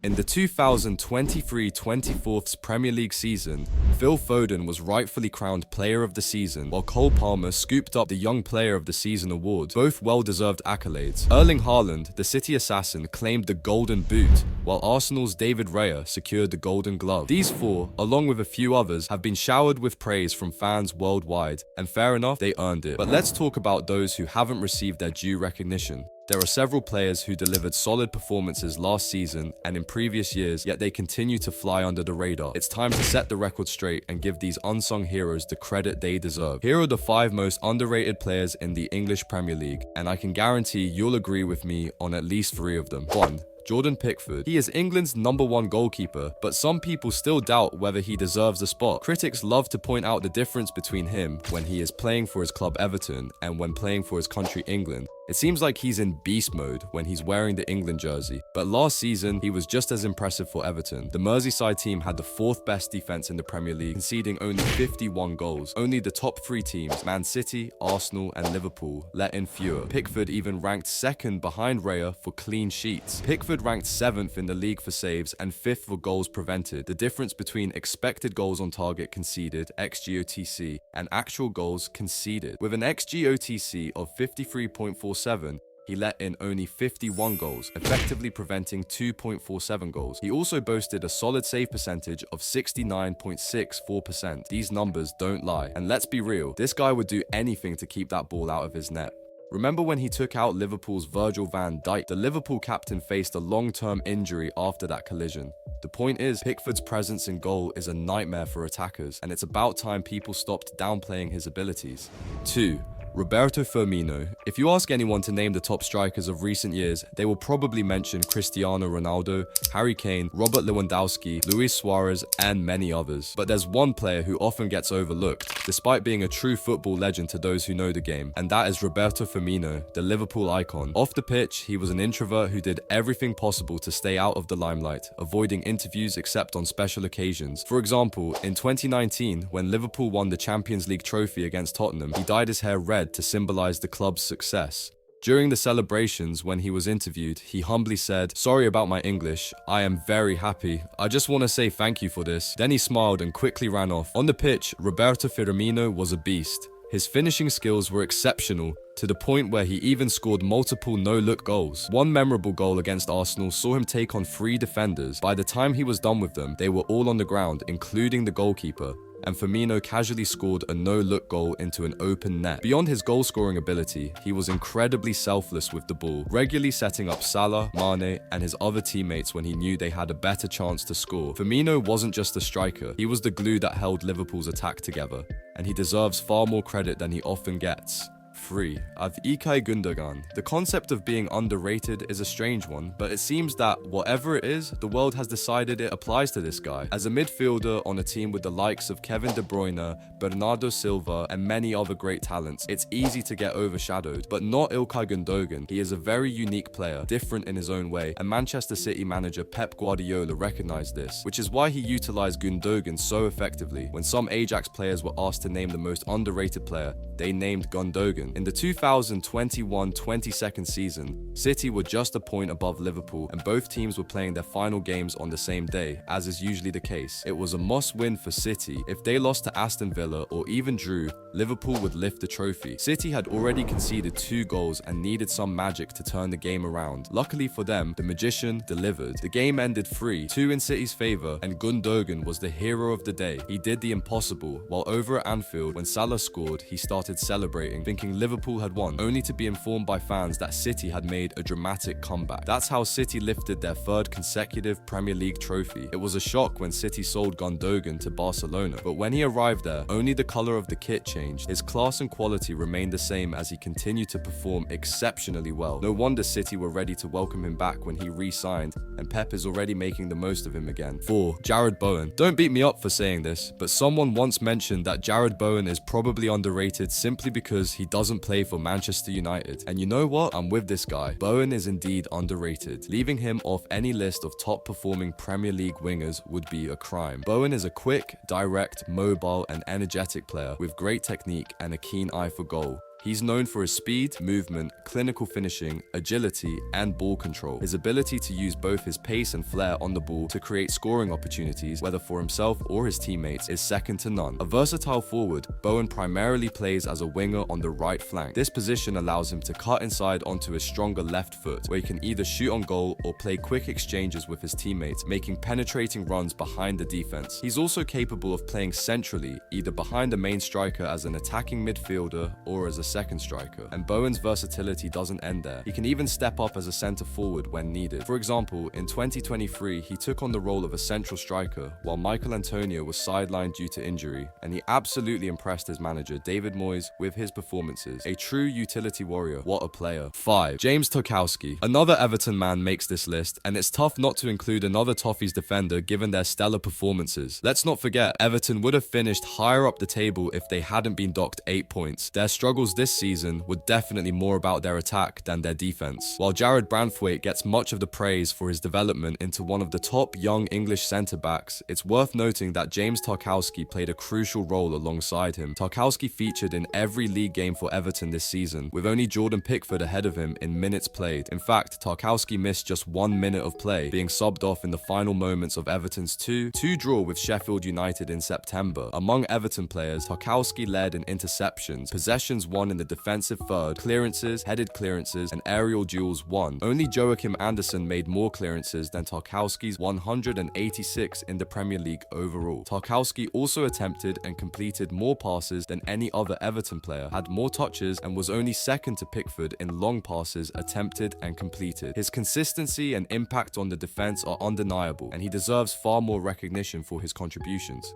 In the 2023-24 Premier League season, Phil Foden was rightfully crowned Player of the Season, while Cole Palmer scooped up the Young Player of the Season award, both well-deserved accolades. Erling Haaland, the City assassin, claimed the Golden Boot, while Arsenal's David Raya secured the Golden Glove. These four, along with a few others, have been showered with praise from fans worldwide, and fair enough, they earned it. But let's talk about those who haven't received their due recognition. There are several players who delivered solid performances last season and in previous years, yet they continue to fly under the radar. It's time to set the record straight and give these unsung heroes the credit they deserve. Here are the 5 most underrated players in the English Premier League, and I can guarantee you'll agree with me on at least 3 of them. 1. Jordan Pickford. He is England's #1 goalkeeper, but some people still doubt whether he deserves the spot. Critics love to point out the difference between him when he is playing for his club Everton and when playing for his country England. It seems like he's in beast mode when he's wearing the England jersey, but last season he was just as impressive for Everton. The Merseyside team had the 4th best defense in the Premier League, conceding only 51 goals. Only the top 3 teams, Man City, Arsenal and Liverpool, let in fewer. Pickford even ranked 2nd behind Raya for clean sheets. Pickford ranked 7th in the league for saves and 5th for goals prevented. The difference between expected goals on target conceded, XGOTC, and actual goals conceded. With an XGOTC of 53.47, he let in only 51 goals, effectively preventing 2.47 goals. He also boasted a solid save percentage of 69.64%. These numbers don't lie. And let's be real, this guy would do anything to keep that ball out of his net. Remember when he took out Liverpool's Virgil van Dijk? The Liverpool captain faced a long-term injury after that collision. The point is, Pickford's presence in goal is a nightmare for attackers, and it's about time people stopped downplaying his abilities. 2. Roberto Firmino. If you ask anyone to name the top strikers of recent years, they will probably mention Cristiano Ronaldo, Harry Kane, Robert Lewandowski, Luis Suarez, and many others. But there's one player who often gets overlooked, despite being a true football legend to those who know the game, and that is Roberto Firmino, the Liverpool icon. Off the pitch, he was an introvert who did everything possible to stay out of the limelight, avoiding interviews except on special occasions. For example, in 2019, when Liverpool won the Champions League trophy against Tottenham, he dyed his hair red to symbolize the club's success. During the celebrations, when he was interviewed, he humbly said, "Sorry about my English, I am very happy. I just want to say thank you for this." Then he smiled and quickly ran off. On the pitch, Roberto Firmino was a beast. His finishing skills were exceptional, to the point where he even scored multiple no-look goals. One memorable goal against Arsenal saw him take on 3 defenders. By the time he was done with them, they were all on the ground, including the goalkeeper, and Firmino casually scored a no-look goal into an open net. Beyond his goal-scoring ability, he was incredibly selfless with the ball, regularly setting up Salah, Mane, and his other teammates when he knew they had a better chance to score. Firmino wasn't just a striker, he was the glue that held Liverpool's attack together, and he deserves far more credit than he often gets. 3. Ilkay Gundogan. The concept of being underrated is a strange one, but it seems that whatever it is, the world has decided it applies to this guy. As a midfielder on a team with the likes of Kevin De Bruyne, Bernardo Silva, and many other great talents, it's easy to get overshadowed, but not Ilkay Gundogan. He is a very unique player, different in his own way, and Manchester City manager Pep Guardiola recognized this, which is why he utilized Gundogan so effectively. When some Ajax players were asked to name the most underrated player, they named Gundogan. In the 2021-22 season, City were just a point above Liverpool, and both teams were playing their final games on the same day, as is usually the case. It was a must-win for City. If they lost to Aston Villa or even drew, Liverpool would lift the trophy. City had already conceded 2 goals and needed some magic to turn the game around. Luckily for them, the magician delivered. The game ended 3-2 in City's favour, and Gundogan was the hero of the day. He did the impossible, while over at Anfield, when Salah scored, he started celebrating, thinking Liverpool had won, only to be informed by fans that City had made a dramatic comeback. That's how City lifted their 3rd consecutive Premier League trophy. It was a shock when City sold Gundogan to Barcelona, but when he arrived there, only the colour of the kit changed. His class and quality remained the same as he continued to perform exceptionally well. No wonder City were ready to welcome him back when he re-signed, and Pep is already making the most of him again. 4. Jarrod Bowen. Don't beat me up for saying this, but someone once mentioned that Jarrod Bowen is probably underrated simply because he doesn't play for Manchester United. And you know what? I'm with this guy. Bowen is indeed underrated. Leaving him off any list of top performing Premier League wingers would be a crime. Bowen is a quick, direct, mobile, and energetic player with great technique and a keen eye for goal. He's known for his speed, movement, clinical finishing, agility, and ball control. His ability to use both his pace and flair on the ball to create scoring opportunities, whether for himself or his teammates, is second to none. A versatile forward, Bowen primarily plays as a winger on the right flank. This position allows him to cut inside onto his stronger left foot, where he can either shoot on goal or play quick exchanges with his teammates, making penetrating runs behind the defense. He's also capable of playing centrally, either behind the main striker as an attacking midfielder or as a second striker. And Bowen's versatility doesn't end there. He can even step up as a centre forward when needed. For example, in 2023, he took on the role of a central striker while Michael Antonio was sidelined due to injury, and he absolutely impressed his manager David Moyes with his performances. A true utility warrior. What a player. 5. James Tarkowski. Another Everton man makes this list, and it's tough not to include another Toffees defender given their stellar performances. Let's not forget, Everton would have finished higher up the table if they hadn't been docked 8 points. Their struggles this season were definitely more about their attack than their defense. While Jared Branthwaite gets much of the praise for his development into one of the top young English centre-backs, it's worth noting that James Tarkowski played a crucial role alongside him. Tarkowski featured in every league game for Everton this season, with only Jordan Pickford ahead of him in minutes played. In fact, Tarkowski missed just 1 minute of play, being subbed off in the final moments of Everton's 2-2 draw with Sheffield United in September. Among Everton players, Tarkowski led in interceptions, possessions won in the defensive third, clearances, headed clearances, and aerial duels won. Only Joachim Andersen made more clearances than Tarkowski's 186 in the Premier League overall. Tarkowski also attempted and completed more passes than any other Everton player, had more touches, and was only second to Pickford in long passes attempted and completed. His consistency and impact on the defense are undeniable, and he deserves far more recognition for his contributions.